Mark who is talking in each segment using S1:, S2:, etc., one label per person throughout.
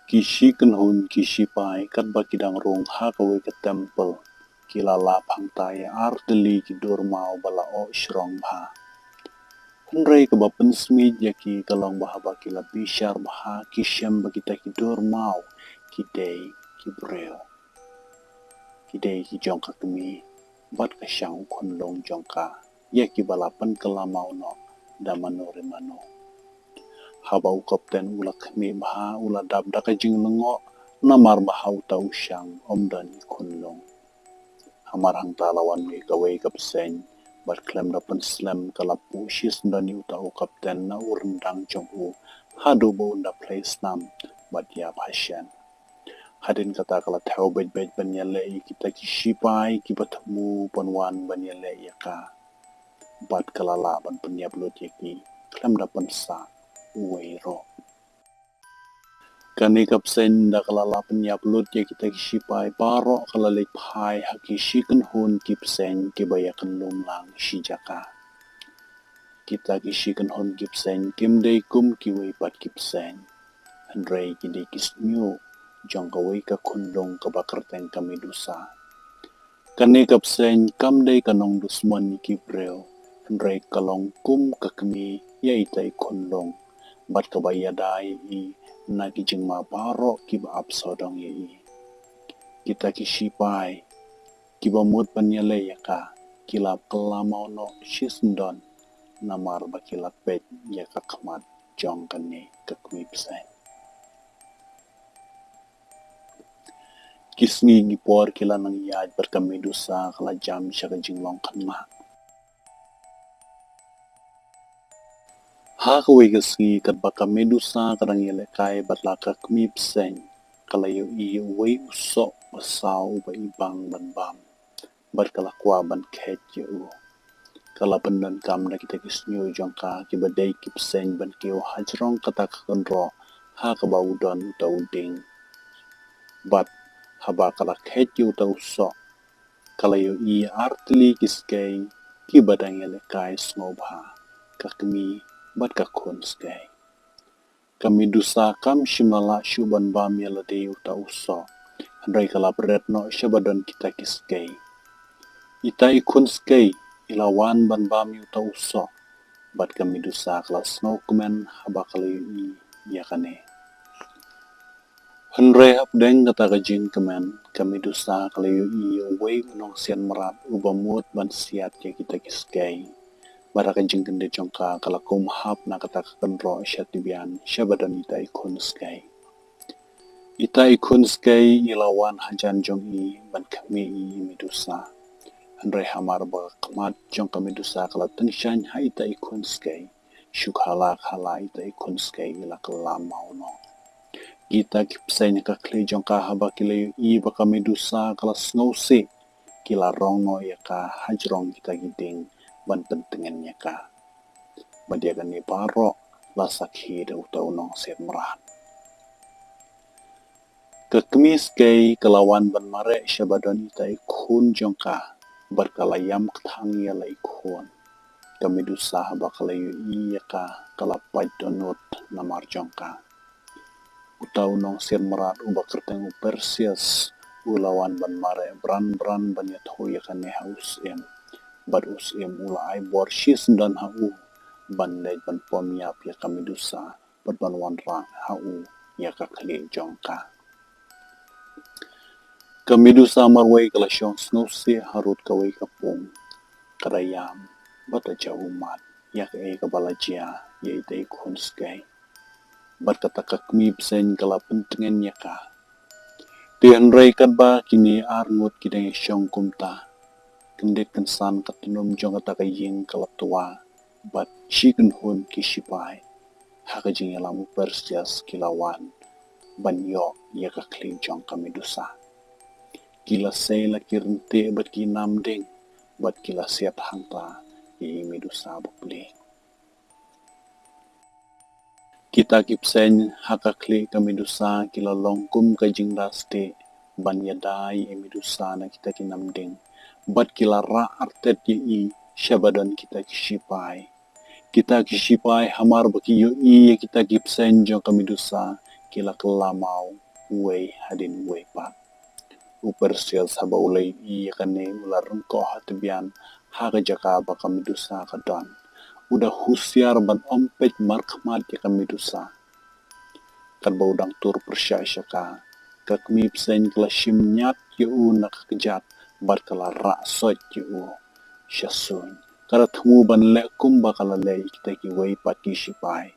S1: Kishi kanhun kishi pai kat bakidang rong hakawe ke temple. Kila lapang taya ardeli ki dormau bala o shrong bha. Henrei ke bapen smid yaki kalong baha bakila bishar baha kishem bakita ki dormau kidei ki breo. Kidei ki jongka kemi bat kasyang kunlong jongka yaki balapan kelamau no damano remano. Habau kapten ula kemi baha ula dab daka jing lengo namar baha uta usyang omdan kunlong. Hamar hang talawan mi kawai kapseng bat klem dapan slam kalapu shis ndani uta u kapten na urendang jong u hadu bo unda place nam bat ya pasien. Hadin kata kala tau bej-bej banyale kita kisipai ki batemu panwan banyale yaka. Bat kalala ban penyablut yaki klem dapan sa uwero. Kani kapsen da kalala penyablut ya kita kisipai paro kalalik pai haki shikan hun kipsen kibayakan lumlang shijaka. Kita kishikan hun kipsen kimdei kum kiwei pat kipsen. Henrei kidei kisnyu jong kawai ka kundong kabakarteng kami dusa. Kani kapsen kamdei kanong dusman ni kibreo. Henrei kalong kum kakmi ya itai kundong. Bat kabayadai i nagijing maparo kiba absodong ye i. Kita kisipai kiba mut panyale yaka kilap kelamau no shisndon namar bakilap pet yaka kamat jong kani kakmi psen. Kisngi gipor kila nang yaj berkami dosa kala jam syaka jinglong kanma. Hakawe kisngi kat bakami dosa kadang yele kai batlaka kami psen kala yu i wei usok basau ba ibang ban bam. Bat kala kwa ban ket yu. Kala pendan kam na kita kisnyo jongka kiba dei kipsen ban keo hajrong kata kakanro hakabau don utau ding. Bat haba kala ket yu utau sok kala yu i artli kiskei kibadang yele kai snobha kakmi bat kakun skei. Kami dusa kam shimala shuban bam yele de utau sok. Handrai kala beretno shabadon kita kiskei. Ita ikun skei ilawan ban bam utau sok. Bat kami dusa kala snowkumen haba kala yu i yakane. Henrei hapdeng kata kajing kemen kami dosa kalau yu wei unong sian merat ubamut ban siat ya kita kiskei. Bara kajing kende jongka kala kum hap na kata kakenro syatibian syabadan ita ikun skei. Ita ikun skei ilawan hajan jong i ban kami i medusa. Henrei hamar ba kemat jong kami dosa kala tengsyan ha ita ikun skei. Syukhala khala ita ikun skei ila kelamau no. Kita kipsay nakakli jong kahaba kila yu i baka medusa kala snowsi kila rong no yaka hajrong kita giding ban pentingan yaka. Badiagan ni paro lasak hida utau nong set merat. Kekemis kay kalawan ban mare syabadon ita ikun jong ka berkalayam ketang yala ikun. Kami dusa haba kala yu i yaka kalapad donut namar jong ka. Utau nong sir merat ubak kerteng persias ulawan ban mare bran banyat ho yakane haus em bad us em ula ai bor shis dan hau ban lej ban pom yap ya kami dusa bad ban wan ra hau ya ka kali jongka kami dusa marwai kala syong snosi harut kawai kapung karayam bata jauh mat ya ka balajia ya itai kunskai berkata kakmi psen kala pentingan yaka. Tian rei kat ba kini arngut kidang syong kumta. Kendit kensan katunum jong kata kaying kala tua. Bat shiken hun kishipai. Haka jing yalamu persias kilawan. Banyo yaka kling jong kami dosa. Kila sela kirente bat kinam ding. Bat kila siat hangta i medusa bukli. Kita kipsen hakakli kami dosa kila longkum kajing daste ban yadai emidusa na kita kinamding bat kila ra artet i syabadan kita kisipai hamar baki yu i kita kipsen jong kami dosa kila kelamau uwe hadin uwe pat. Upersias haba ulay iyakane ularang ko hatibian haga jaka baka medusa kadon. Udah husiar ban ompet markmat ya medusa. Kan ba udang tur persya syaka. Kak mip sen kala shimnyat yu nakakejat bat kala ra sot yu syasun. Kara temu ban lekum bakala lay kita ki way pat ki shipai.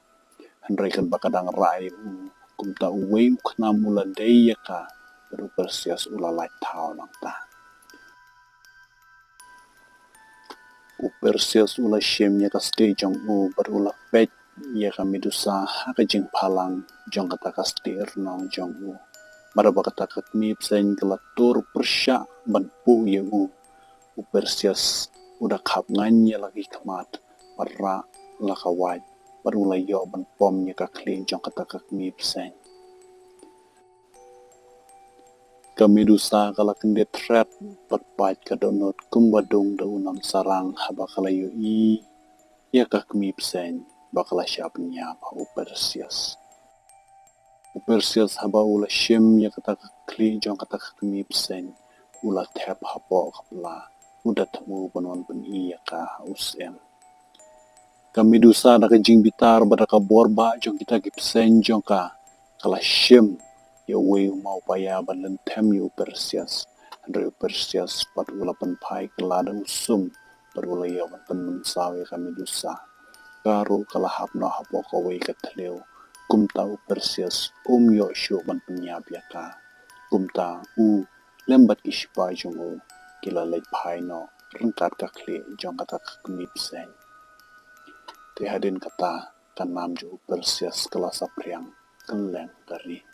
S1: Handrai kan bakadang ra yu kumta uwe ukna mula day ka. Pero persias ulalay tao lang ta. Upersias ula shimnya ka stay jong barula pet ya ka medusa haka jing palang jong kata ka stay nong jong maraba kata ka mip sen kelatur persya ban pu ya Upersias udah kap nganya lagi kemat para lakawaj barula yo ban pom ya ka clean jong kata ka mip sen Kamedusa kala kende threat patpat kadonot kumbadong daunam sarang haba kala yo ya kakmip sen bakala siap niya pa Upersias. Upersias haba ula shim ya kata kakli jong kata kakmip sen ula tep hapo kapla udah temu banon pen iya ka usem. Kamedusa naka jing bitar badaka borba jong kita gipsen jong ka kala shim ya wei mau paya ban tem yu Upersias. Andre Upersias pat ula penpai kelada usum berula ya ban mensawi Kamedusa. Karu kalahap no hapo kawai katleo kumta Upersias yo syo ban penyap ya ka. Kumta lembat kishipa jong kila lay pai no rengkat kakli jong kata kakmip sen. Tihadin kata kanam jo Upersias kelasa priang keleng kari.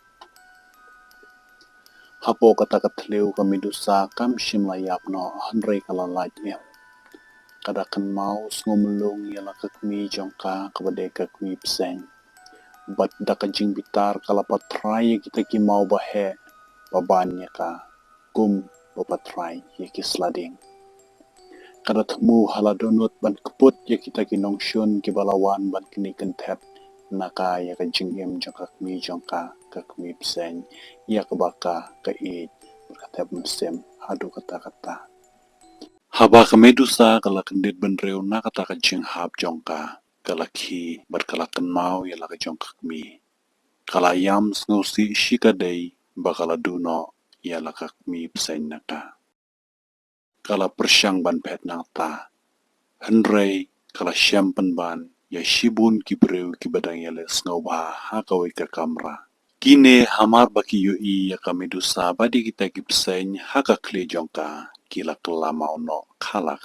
S1: Hapo kata katleo Kamedusa kam shim layap no handrai kala light em. Kadakan mau ngumulong yala kakmi jongka kabade kakmi pseng. Bat dakajing bitar kala patray kita ki mau bahe babanya ka kum papatray ya ki slading. Kadat mu haladonot ban keput ya kita ki nongshun ki balawan ban kini kentet naka ya ka jingem jongka kakmi pseng ya kabaka ka berkata mensem hadu kata-kata. Haba ka medusa kala kendit benreu na kata ka jing hab jongka kala ki berkala kan mau ya laka jongka kmi kala yam sngosi shika day bakala duno ya laka kmi psain naka kala persyang ban pet nata henrei kala syampen ban ya shibun ki breu ki badang ya le sngoba hakawe ka kamra kine hamar baki yui ya ka medusa badi kita ki psain haka kli jongka kila kelamau no kala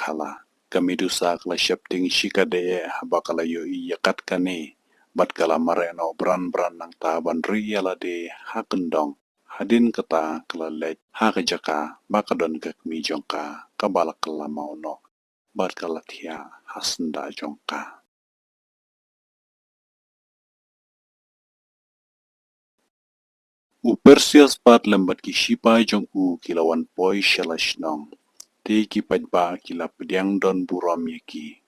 S1: Kamedusa kala syapting shika de habakala yoi yakat kane bat kala mareno bran nang taban riyala de hakendong hadin kata kala lej hakajaka bakadon kakmi jongka kabala kala mauno bat kala tia hasenda jongka. Upersias pat lembat ki shipai jong kilawan poi shalashnong. Te ki padba kila pediang don buram yaki.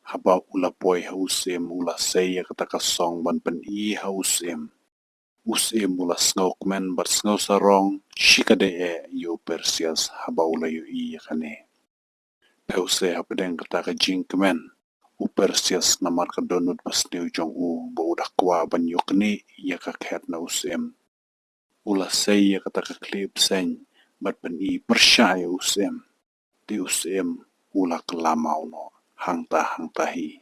S1: Haba ula poi hausem ula saya kata kasong ban pen hausem. Usem ula sngauk men bat sngauk sarong shikade yu Persias haba ula yu kane. Peuse hapedeng kata ka jing kemen. Persias namar ka donut pas neu jong ba udah kwa ban yukni ya ka khet na usem. Ula saya kata ka klip sen bat pen persyaya usem. Di usem ula kelamau no hangtahi.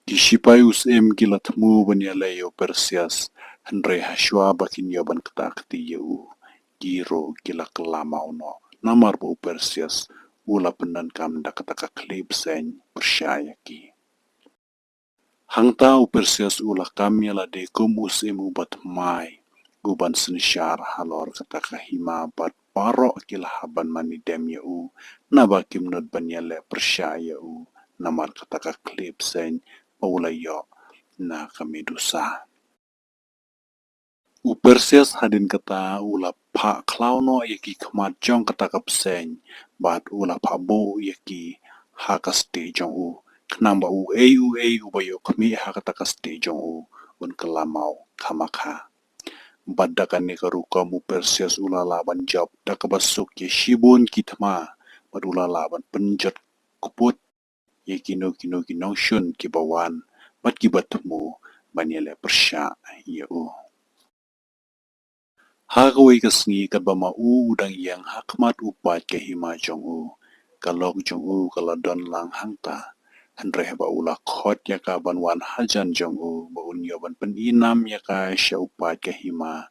S1: Di shipai usem gila temu banya layo Persias henre haswa bakin yaban ketakti yau giro gila kelamau no namar bu Persias ula penan kam da kata klip sen persyaya ki. Hangta Persias ula kam yala de kum usem ubat mai uban sensyar halor kata kahima bat paro kila haban mani dem yau nabakim not banyale persyaya namar kata ka klip sen paulayo na Kamedusa. Persias hadin kata ula pa klauno yaki kemat jong kata kapseng bat ula pa bo yaki hakaste jong kenamba bayo kami hakata kaste jong un kelamau kamaka Badakan ni karukamu Perseus ulalaban job dakabasuk ye shibun kitama badulalaban penjat kuput ye kino shun kibawan bat kibatmu banyele persya ye u. Hagawi kasngi kabama u udang yang hakmat upat kahima jong u. Kalok jong u kaladon lang hangta. Handre ba ula khot ya ka banwan hajan jong u ba unyo ban peninam ya ka sya upat kahima.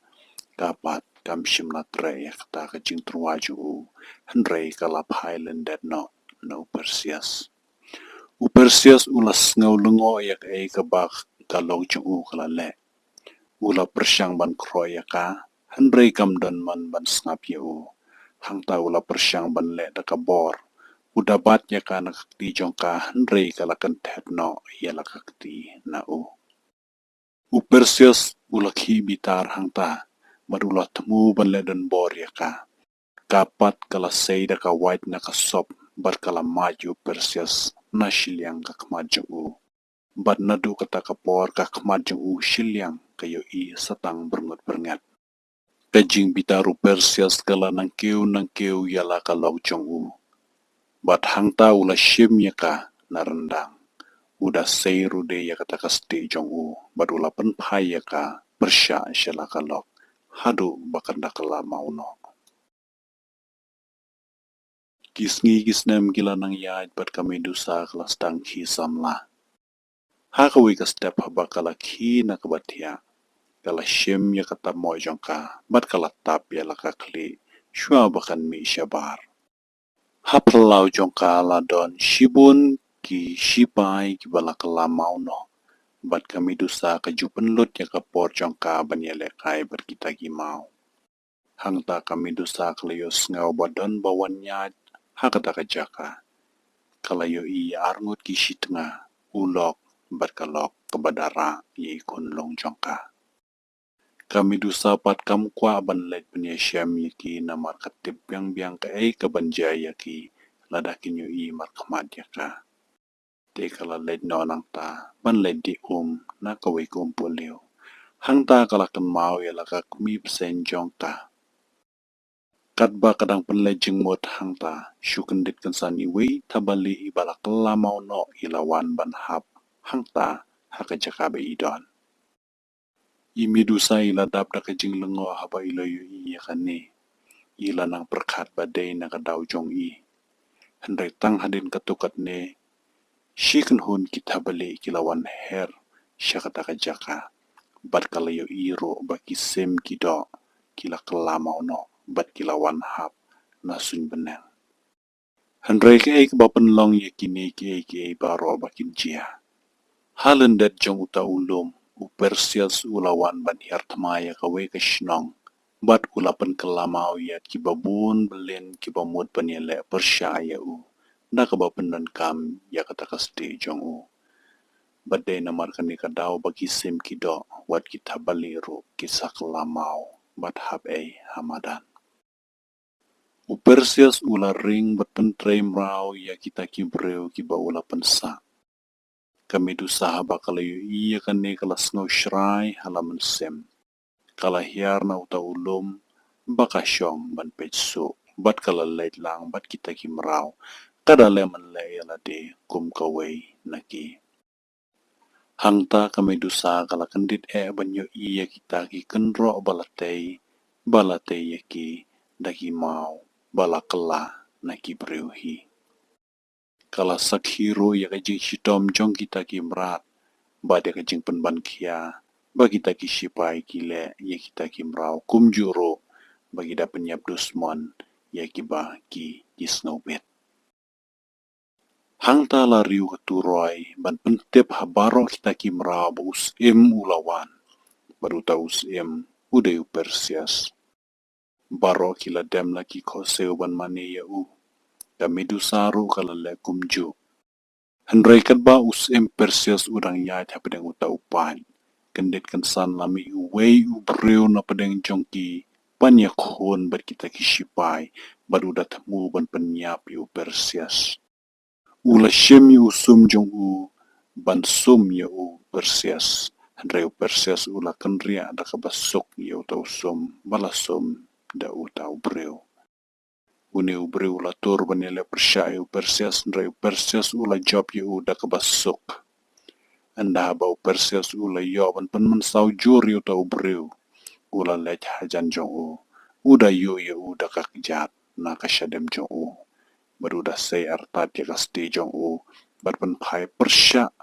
S1: Kapat kam shimlatre ya kata kajing truaju u. Handre kalap highland that no Perseus. U Perseus ulas ngau lengo ya ka kabak kalok jong u kalale. Ula persyang ban kroy ya ka. Handre kam don man ban ngap ye u. Hangta ula persyang ban le da kabor. Udabat ya ka nakakti jong ka handre kalakan tet no ya lakakti na u. U Perseus ula ki bitar hangta. Madula temu ban le dan bor ya ka. Kapat kala sei da ka white na ka sop. Bat kala maju Perseus na shilyang ka kmaju u. Bat nadu kata kapor ka kmaju u shilyang kayo i satang berngat. Kajing bitaru Perseus kala nangkeu yala kalok jong u. Bat hangta ula shim ya ka narendang. Uda seiru de ya kata kasti jong u. Bat ula penpai ya ka persya syala kalok. Hadu bakanda kala mauno. Kisngi kisnem gila nang yaid bat kami dusa kelas tang kisam la. Hakawi ka step habakala ki na kabatia. Kala shim ya kata mo jongka, bat kala tap ya laka kli, shua bakan mi syabar. Hapalau jongka ala don, shibun ki shipai ki bala kala mauno, bat kami dusa kajupan lut ya kapor jongka banyele kai berkita ki mau. Hangta kami dusa kalayos ngau badon bawan nyad, hakata kajaka. Kalayo i arngut ki shitnga, ulok, bat kalok kebadara ye kunlong jongka. Kami dusa pat kam kwa ban let punya syam yaki na markatip biang ka kabanjaya ki ladakin yu i markamat yaka. Te kala let no nang ta ban let di na kawai kumpulio. Hang ta kalakan mau ya laka kumi pesen jong ta. Katba kadang penlet jeng mot hang ta syuken dit kansan iwi tabali ibalak lamau no ilawan ban hap hang ta hakajakabe idon. Imidusa ila dap da kajing lengo haba ilo yu iya kane. Ila nang perkat badai na kadaw jong i. Handai tang hadin katukat ne. Shikan hun kita bali kilawan her. Siya kata kajaka. Bat kalayo iro baki sem kido. Kila kelamaw no. Bat kilawan hap. Nasun benang. Handai ke ay kabapan long ya kini ke ay baro bakin jia. Halendat jong uta ulum. U Perseus ulawan ban hiartmaya kawe kashnong. Bat ulapan kelamau ya kibabun belen kibamut panyele persyaya u. Na kabapan dan kam ya kata kasti jong u. Badai namarkan ni kadaw bagi sim kido wat kita baliru kisah kelamau. Bat hab hamadan. U Perseus ula ring bat pentrei mrau ya kita kibreu kiba ulapan sa. Kami dusa haba kalayo iya kane kalas ngau syrai halaman sem. Kalahiar na uta ulum, baka syong ban petsu, bat kalalait lang bat kita kimrau, kada leman layala de kum kaway naki. Hangta kami dusa kalakandit banyo iya kita ki kenro balatay yaki daki mau balakala naki brewhi. Kala sakhiro ya kajing shitom jong kita ki merat, bade kajing penban kia, bagi kita ki shipai kile, ya kita ki merau kumjuro, bagi da penyap dusmon, ya ki ba ki snowbet. Hang ta la riu keturoi, ban pentep habaro kita ki merau us ulawan, baru ta us udayu Perseus. Baro kila dem laki koseu ban mane ya u. Kami dusaru kala le kumju. Handrai ba us Perseus udang yat hapadeng uta upan. Kendit kansan lami uwei ubreu na padeng jongki. Banyak hon bat kita kishipai. Baru datamu ban penyap yu Perseus. Ula syem yu sum jong u. Ban sum ya u Perseus. Henry Perseus ula kenria da kabasok ya utau som balasum da utau breu. Uni ubreu la tur banele persya Perseus Henry Perseus ula job ya da kabasok. Anda bau Perseus ula yoban penmen sau juri utau breu. Ula lech hajan jong u. Uda yu ya uda kakjat na kasyadem jong u. Baru da say artat ya kasti jong u. Barpen pai persya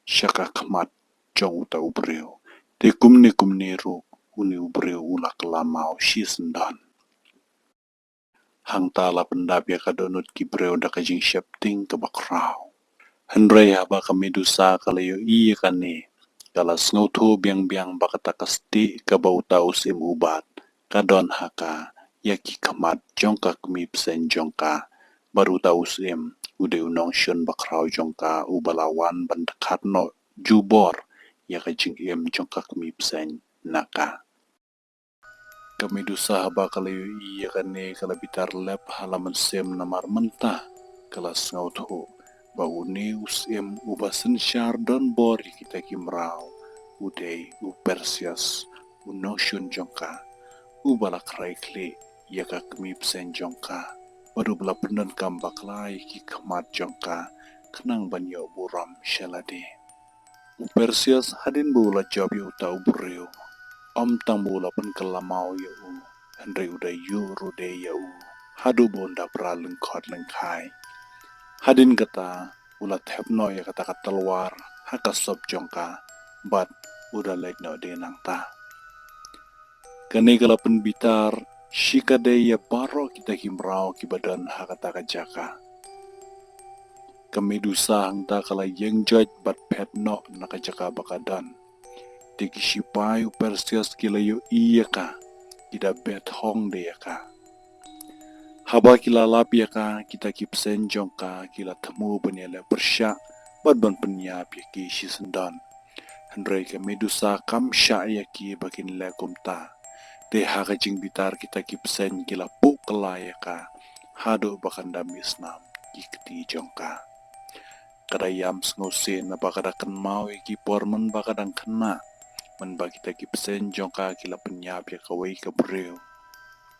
S1: syaka kemat jong utau breu. Te kumni ru uni ubreu ula kelamau si sendan. Hang tala pendap ya kadonut ki breu da kajing syapting ke bakrau. Henry haba ka medusa kalayo iya kane. Kala sngoto biang-biang bakata kasti ka bau sim ubat. Kadon haka yaki kamat jongka kemip sen jongka. Baru tau sim ude unong syun bakrau jongka ubalawan bandekat no jubor ya kajing jongka kemip sen naka. Kamedusa haba kalayo iya kane kala bitar lep halaman sim namar mentah. Kala sngoto bau neus ubasen syar don bor kita kimrau udei Perseus unosyun jongka ubalak raikli yaka kemip sen jongka baru bela pendan kambak lai ki kemat jongka kenang banyo buram syalade. Perseus hadin bula job yu tau breu om tang bula pen kelamau ya Henry uda yu rude ya hadu bonda praleng kot lengkai. Hadin kata ulat hepno ya kata luar haka sob jongka bat udah lek no de nang ta. Kane kala penbitar shikade ya baro kita kimrau ki badan haka taka jaka. Kamedusa hang ta kala yang jaj bat pet no naka jaka bakadan. Tiki sipayu Perseus kila yo iya ka kita bet hong de ya ka. Haba kila lapi ya ka kita kipsen jongka kila temu penyele persya bad ban penyap ya ki si sendan. Henry ke medusa kam sya ya ki bakin lekum ta. Te haka jing bitar kita kipsen kila puk kelaya ka. Hado bakan damis nam kikti jongka. Kadayam snose na bakadakan mau ya ki pormen bakadang kena. Men kita kipsen jongka kila penyap ya kawai ke breu.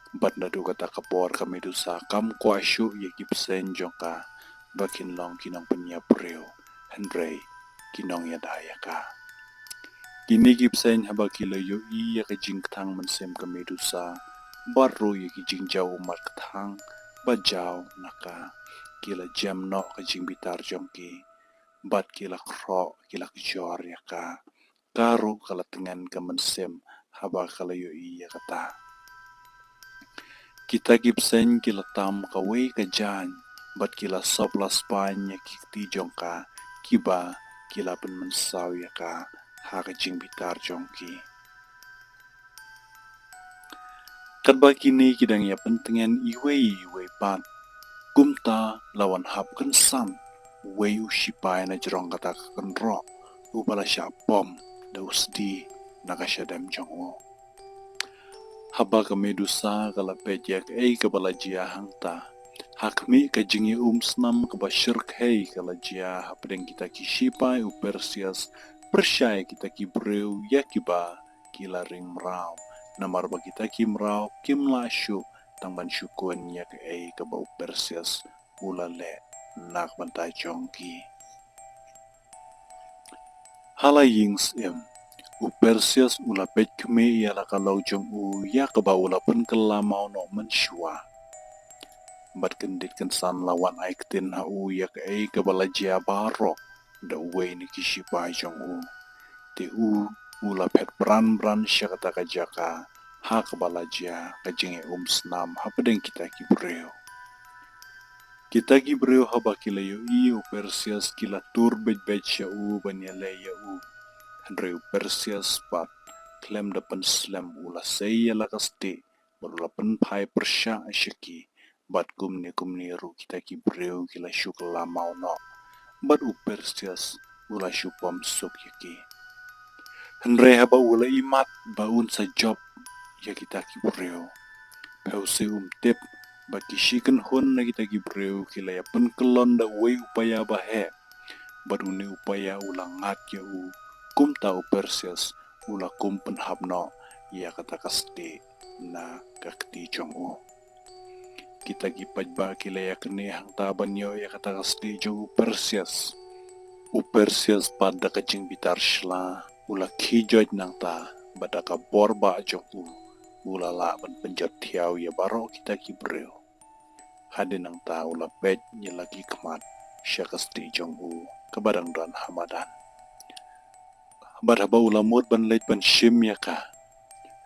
S1: Bat nadu kata kapor ka medusa kam kuasyu ya kipsen jongka bakin long kinong penya breu Henry kinong ya daya ka. Kini kipsen haba kila yo iya ka jingtang mensem ka medusa baru ya ki jingjau mat katang bajau naka kila jam no ka jingbitar jongki bat kila kro kila kjor ya ka karo kala tengan ka mensem haba kala yo iya kata. Kita kipsen kila tam kawai ka jan, bat kila soplas panya kikti jongka, kiba kila pen mensaw ya ka, haka jing bitar jongki. Kadba kini kidang ya pentingan iwe pat, kumta lawan hap kensam, wei ushipai na jerong kata kenro, ubala sya pom, da usdi nakasyadam jongwo. Haba ka medusa kala pejak kabala jia hangta. Hakmi ka jingi snam kabashirk kala jia hapdeng kita kishipai Perseus persyai kita ki breu yakiba kila ring mrau. Namar ba kita ki mrau kim la syu tang ban syukun yak kaba Perseus ulale nak bantai jongki. Hala yings Perseus ula pet kme ya la kalau jong ya kaba ula pun kelamau no mensyua. Bat kendit kensan lawan aiktin ha ya kaba la jia baro da uwe ni kishipai jong te ula pet bran sya kata kajaka ha kaba la jia kajinge snam ha pedeng kita ki breu. Kita ki breu haba kila yo Perseus kila tur bet sya banyale ya Henry Perseus pat klem depan slam ula saya lakasti baru lapan pai persya asyaki bat kumni ru kita ki breu kila syuk lamau no bat Perseus ula syupam suk yaki Henry haba ula imat baun sa job ya kita ki breu pause tip baki shiken hon na kita ki breu kila ya pen kelon da wei upaya bahe bat uni upaya ulangat ya kumta u Perseus ula kum penhabno ya kata kasti na kakti jong u. Kita gipaj ba kila ya kene hang taban yo ya kata kasti jong u Perseus. U Perseus pada kacing bitar shla ula kijoj nang ta bada ka borba jong u. Ula laban penjat tiaw ya baro kita kibreo. Hadin nang ta ula pej ya lagi kemat sya kasti jong u kabadang dan hamadan. Barhaba ula mut ban lej ban shim ya ka.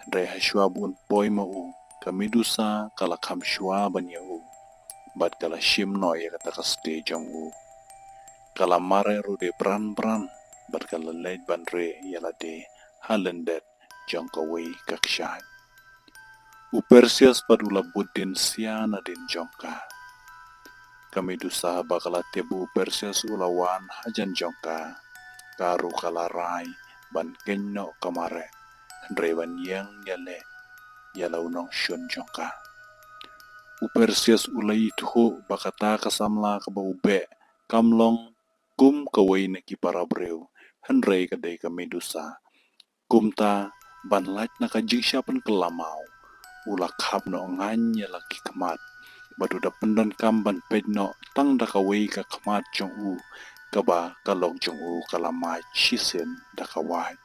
S1: Andai hashwa bun poi ma u. Kamidusa kala kam shwa ban ya u. Bat kala shim no ya kata kasti jong u. Kala mare ru de bran. Bat kala lej ban re ya la de halendet jong kawai kakshat. U Perseus padula budin siana din jongka. Kamidusa bakala tebu Perseus ulawan hajan jongka. Karu kala rai ban kenyo kamare. Andre ban yang yale yala unong shun jongka. U Perseus ulai tuho bakata kasamla kaba ube kamlong kum kawai neki para breu. Andre kadai Kamidusa. Kumta ban laj na kajisyapan kelamau. Ula kap no nganya laki kemat. Badu da pendan kamban pedno tang da kawai ka kemat jong u. Kaba kalong jong u kalamai chisen da kawai.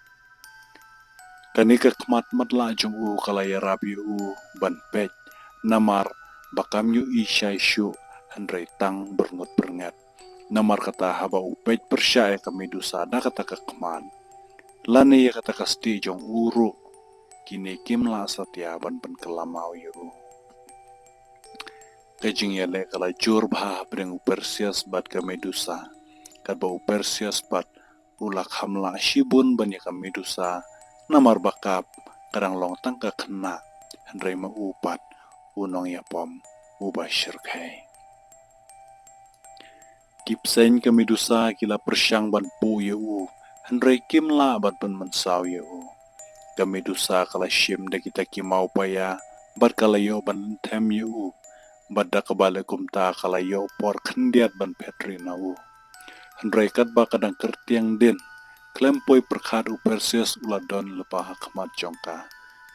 S1: Kanika kemat matla jong u kalaya rabi u ban pej namar bakam yu isyai syu handrai tang berngat. Namar kata haba u pej persyaya Kamidusa da kata ka kemat. Lani ya kata kasti jong uru. Kini kimla satya ban kelamau yu. Kajing yale kala jur bah breng u Perseus bat Kamidusa. Kadba u Perseus bat ulak hamla shibun ban ya Kamidusa. Namar bakap kadang long tangka kena handrai ma upat unong ya pom ubah syirkai. Kipsen Kamidusa kila persyang ban pu ya u. Handrai kimla bat ban mensau ya u. Kamidusa kala shim da kita kimau paya bat kala yo ban tem ya u. Bat da kabale kumta kala yo por kendiat ban petri na u. Handrai kat ba kadang kertiang din. Klempoi perkat u Perseus ula don lepa hakmat jongka.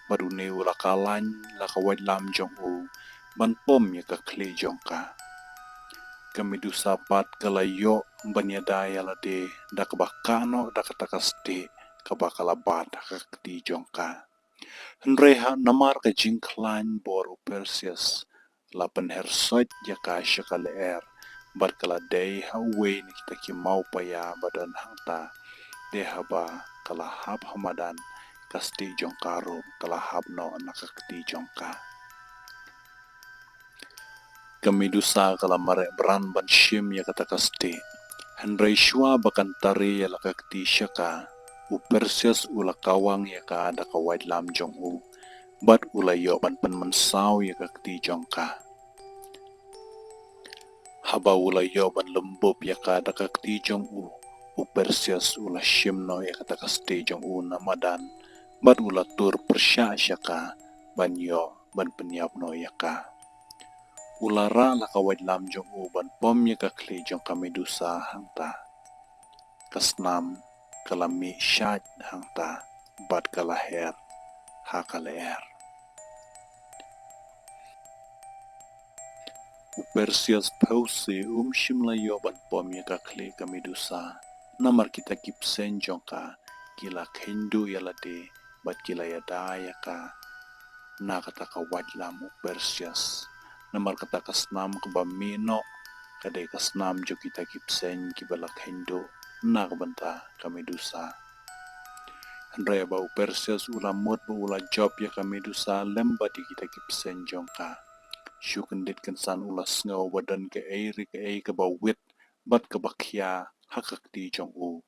S1: Badune ula kalany laka wad lam jong u. Ban pom ya kakli jongka. Kamidusa pat kala yo ban yadaya la de da kabakano da katakasti kabakala bat kakti jongka. Handrai ha namar ka jingklan bor u Perseus. La penhersoit ya ka syakale bat kala day hawe ni kita kimau paya badan hangta de haba kala hab hamadan kasti jongkaro kala hab no nakakti jongka. Kamidusa kala mare bran ban shim ya kata kasti. Handrai shwa bakan tari ya lakakti syaka. U Perseus ula kawang ya ka ada kawait lam jong u. Bat ula yo ban mensau ya kakti jongka. Haba ula yo ban lembub ya ka ada kakti jong u. U Perseus ula shimno ya kata kasti jong u namadan. Bat ula tur persya syaka. Ban yo ban penyap no ya ka. Ula ra la kawait lam jong u ban pom ya kakli jong Kamidusa hangta. Kasnam kalami syaj hangta. Bat kalaher hakaleer. U Perseus pause shimla yo ban pom ya kakli Kamidusa. Namar kita kipsen jongka kila kendu yalade bat kila yada ya ka na kata ka wadlam u Perseus. Namar kata kasnam kabamino kadai kasnam jo kita kipsen kibala kendu na kabanta Kamidusa. Handrai ba u Perseus ulamut ba ula job ya Kamidusa lemba di kita kipsen jongka. Syukendit kensan ulas ngau badan ke airi ke ai ke bawit bat ke bakya hakak di jong u.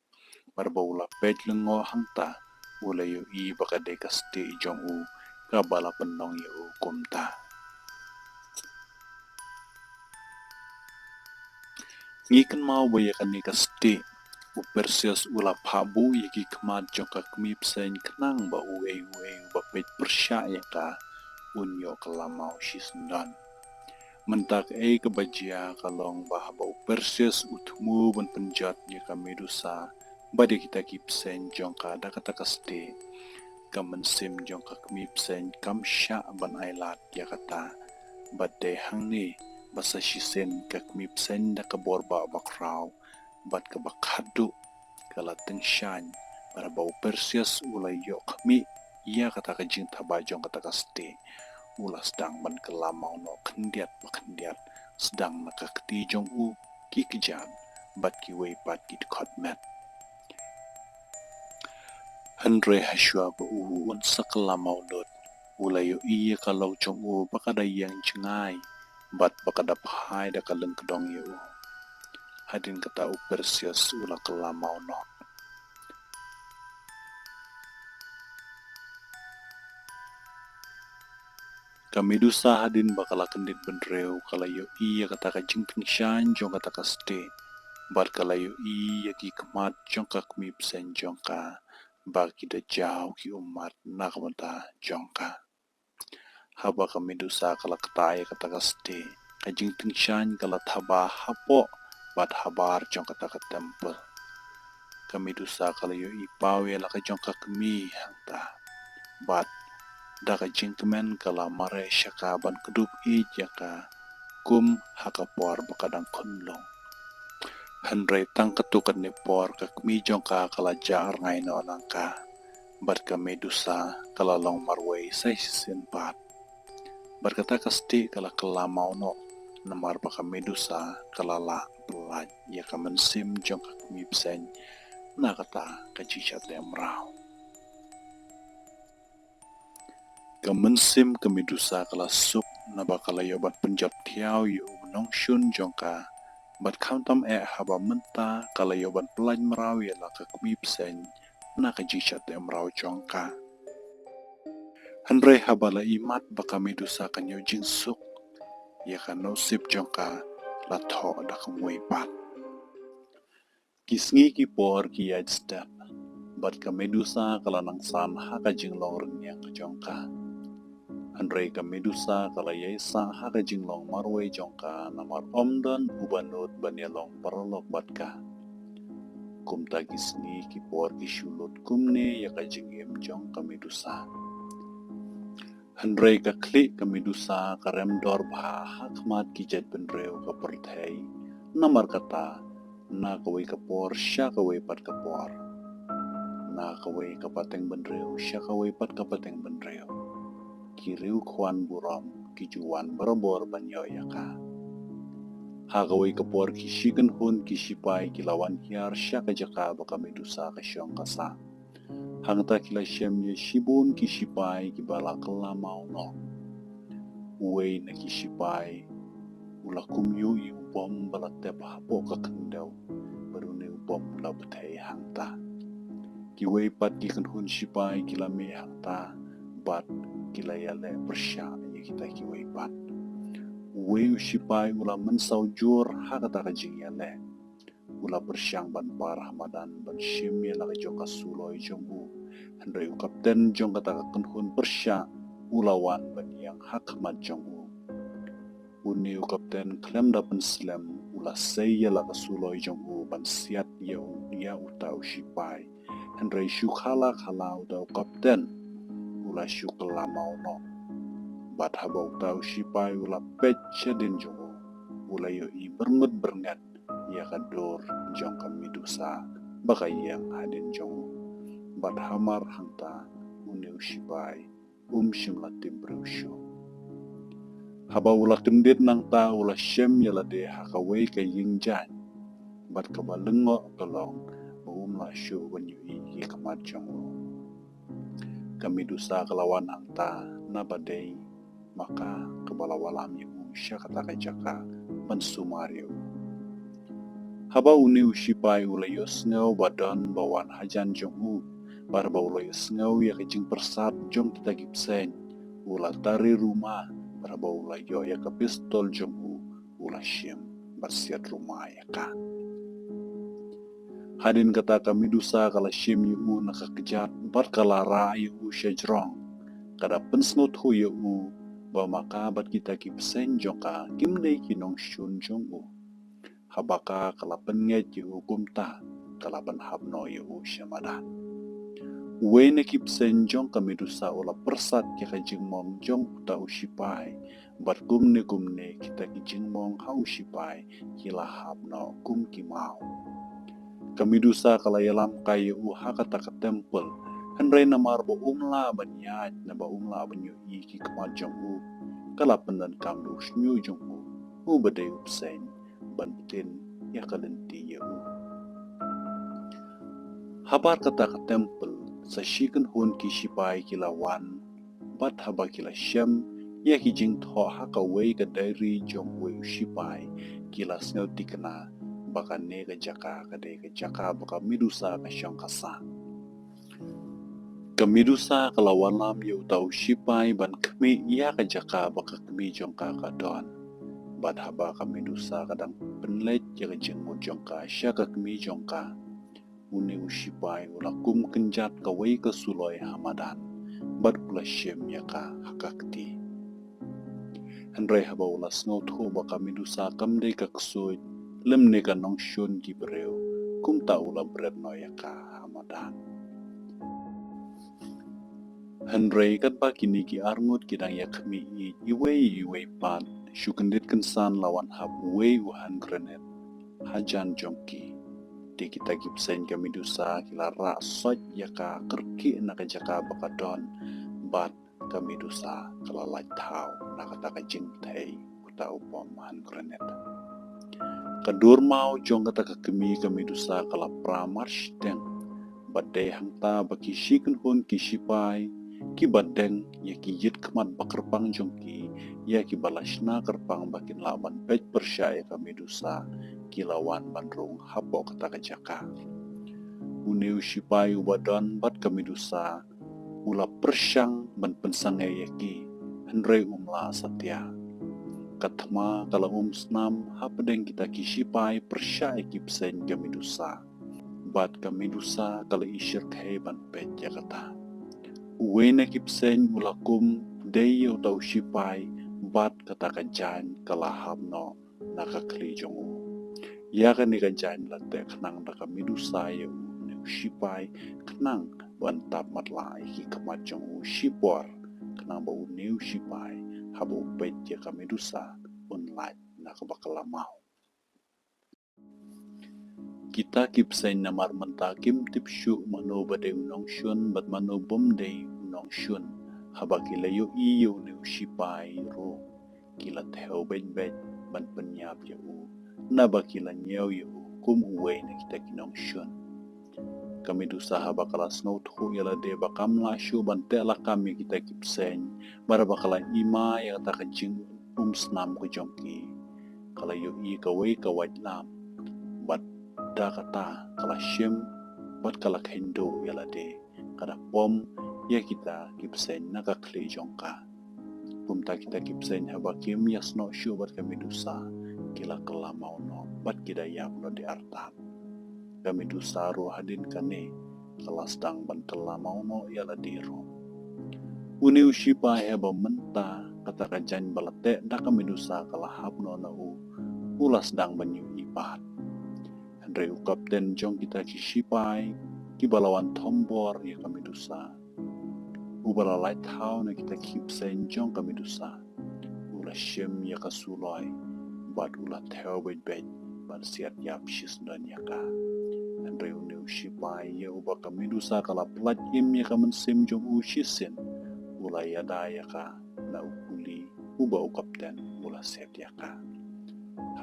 S1: Barba ula pej lengo hangta ula yo i bakade kasti jong u kabala penong yo u kumta. Ngikan mau bayakan ni kasti u Perseus ula pabu yaki kemat jong ka kemipsen kenang ba uwe ba pej persya ya ka unyo kelamau sisndan. Mentak kebajia kalong bahaba u Perseus utmu ban penjat ya Kamidusa Bade kita kipsen jongka da kata kaste kamen sim jongka kmipsen kam sha ban ailat ya kata bade hangni basa shisen ka kmipsen da ka borba bakrau bat ka bakhadu kala tengshan para bau persias ulai yok mi ia kata ka jing tabajong kata kaste ulas sedang ban kelamau no kendiat sedang nakakti jong u ki kejan bat ki wei pat ki khotmet Henry haswa ba un sakelamau dot ulayo iya kalau jong u bakada yang cengai bat bakada phai da kaleng kedong yu hadin kata u persias ula kelamau no kami dusa hadin bakala kendit benreu kalayo iya kata ka jingting shan jong kata ka ste bat kalayo iya ki kemat jong ka kmip sen jong ka bagi da jauh ki umat nakamata jong ka haba kami dusa kala kataya kata ka ste ka jingting shan kala thaba hapo bat habar jong kata ka temple kami dusa kalayo ipawe la ka jong ka kmi hangta bat daga jingkemen kala mare syaka ban kedup jaka kum hakapor bakadang kunlong Henry tang ketukan ni por kakmi jongka kala jar ngai no nangka bat ka medusa kala long marway sai sin pat berkata kasti kala kelamau no namar baka medusa kala la pelaj ya ka mensim jongka kmi psen na kata kacichat emrau Kemensim kemidusa kala sup na bakala yobat penjap tiao yu nong shun jongka bat kauntam haba menta kala yobat pelaj merau ya laka kmipsen na kajichat emrau jongka Henry habala imat baka medusa kanyo jing suk ya kan sip jongka la tho da kemui pat kisngi ki por ki yaj step bat ka medusa kala nang san haka jing long renyang jongka Andre ka medusa kala yaisa haka jinglong marway jongka namar omdan ubanut banyalong paralok batka kumta gisni kipor kisulut kumne yaka jingim jong ka medusa Andre ka klik ka medusa karem dor bha hakmat kijet benreu ka perthei namar kata na kawai kapor sya kawai pat kapor na kawai kapateng benreu sya kawai pat kapateng benreu kiriu kwan buram kijuan barabor banyo yaka hagawai kapor kishikan hun kishipai kilawan hiar syaka jaka baka medusa kasyong kasa hangta kila syemye shibun kishipai kibala kelamau no uwei na kishipai ula kumyu i upom balatep hapo kakendau barune upom ula betai hangta kiwei pat kikan hun shipai kilame hangta bat kila yale persya ya kita kiwai pat wei ushipai ula mensau jur hakata kajing yale ula persyang ban parah madan ban shim yala joka suloi jombu hendrai kapten jong kata kenhun persya ulawan ban yang hakmat jombu uni kapten klem dapen slam ula sei yala kasuloi jombu ban siat ya utau shipai hendrai syukhala khala utau kapten ula syukla mau no bat habau tau shipai ula pecca din jongo ula yo i bernget ya kador jong ka medusa baka yang hadin jongo bat hamar hangta uneu shipai shimla timbrusyo habau ula kendit nang ta ula syem yala de hakawai ka yingjan bat kabalengo tolong la syu wanyu i kamat jongo kami dusa kelawan hangta nabadei maka kebalawalam yang usya kata kajaka mensumario haba uni ushipai ulayos ngau badan bawan hajan jongu barba ulayos ngau ya kejing persat jong kita gipsen ula tari rumah barba ulayo ya ke pistol jongu ulasyem bersiat rumah ya ka hadin kata kami dusa kala syem yu nakakejat bat kala ra yu syajrong kada pensngot hu yu ba maka bat kita kipsen jongka kimnei kinong shun jongu habaka kala penget yu hukum ta kalaban habno ya usyamadan. Wene kipsen jong ka Medusa ula persat ya ka jingmong jong uta usipai, bat gumne kita ki jingmong ha usipai kila habno kum kimau. Ka Medusa kala yalam kaya uha kata ka temple, henry namar bo umla banyat na ba umla banyo iki kamat jong u, kala pendan kam du snyu jong u badai upsen, bantin ya kalenti ya u. Habar kata ka temple, sa shikan hun ki shipai kila wan, bat haba kila shem, ya ki jing tho haka wei ka dairi jong wei shipai, kila snel tikana, baka ne ka jaka baka Medusa ka syong kasa. Ka Medusa kala wanlam ya utau shipai ban kemi ya ka jaka baka kemi jong ka don. Bat haba ka Medusa kadang penlet ya ka jing mo jong ka sya ka kemi jong ka. Uni usipai ula kum kenjat ka wei ka suloi hamadan, bat ula shem ya ka hakakti. Henry haba ula sngot ho baka Medusa kamde ka ksuit, lem ne ka nong shun ki bereu, kum ta ula bret no ya ka hamadan. Henry kat ba kini ki arngut kidang ya kami iwei pat, syukendit kensan lawan hab wei uhan grenet, hajan jongki. Di kita gipsen ka Medusa kila ra soj ya ka kerki na ka jaka bakadon, bat ka Medusa kala lai tau na kata ka jing thei kuta upom han grenet. Kadur mau jong kata ka kemi ka Medusa kala pramarsh deng, badai hangta baki shiken hun ki shipai, ki badeng ya ki yit kemat bakerpang jong ki, ya ki balashna kerpang bakin laban pej persyaya ka Medusa, kilawan bandrung hapo kata kajaka. Uneu shipai ubadon bat ka Medusa, ula persyang ban pensangai yaki, henry umla satya. Katma kala snam hapedeng kita ki shipai persyaya kipsen ka Medusa, bat ka Medusa kala isyir khe ban pej ya kata. Uwena kipsen ula kum deyo tau shipai, bat kata kajan kala hamno nakakli jongu. Ya kan ni kajan late kenang daka Medusa ya ne shipai kenang bantap matla iki kamajong shipor kenang bau new shipai habu pet ya ka Medusa unlait na kabakala mau. Kita kipsen namar mentakim tipsyu mano bade unong shun bat mano bomde unong shun habakila yo iyo ne shipai ro kila theo ben ban penyap ya u na bakila nyaw ya u kum uwe na kita kinong shun. Kami dusa haba kala snot ho yala de bakam la shu ban tela kami kita kipsen bara bakala ima ya ta kajing snam ko jongki kala yo i ka wait lam bat da kata kala shem bat kala kendo yala de kada pom ya kita kipsen na ka kli jongka pumta kita kipsen haba kim yasno shu bat kami dusa kila kala mau no bat kita yap no di artap kami dusa ro hadin kane kala sedang bantela mau no yala diro uni ushipa heba menta kata kajan balate da kami dusa kala hapno na ulas sedang banyu ipat Andre kapten jong kita kishipai kibalawan tombor ya kami dusa ubala lighthouse na kita kipsen jong kami dusa ula shem ya kasuloi bat ula theo bet ban siat yap shis dan yaka Andre uni ushipai ya uba kami dusa kala plat im ya kamen sim jong ushisin ula yada yaka na ukuli uba kapten ula siat yaka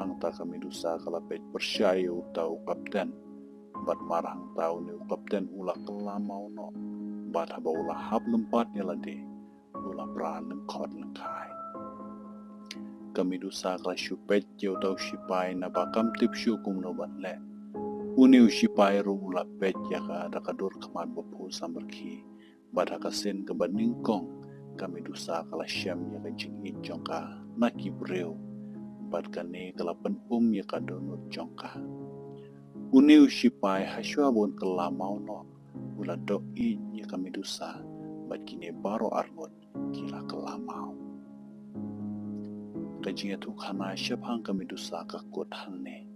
S1: hangta kami dusa kalapet persyaya utau kapten bat marang tau ni kapten ula kelamau no bat haba ula hap lempat lade ula pra lengkot lengkai kami dusa kala syupet je utau shipai na bakam tip syukum no ban le uni ushipai ru ula pet ya ka dakadur kamat bepu samberki bat hakasin ke baningkong kami dusa kala syam ya ka jingit jongka naki breu bat kane kalapan ya kadonut jongka. Uni ushipai haswa bon kelamau no ula doi ya kami dusa bat kine baro arngot kila kelamau. Kajinga tukhana syabhang kami dusa kakut hang ne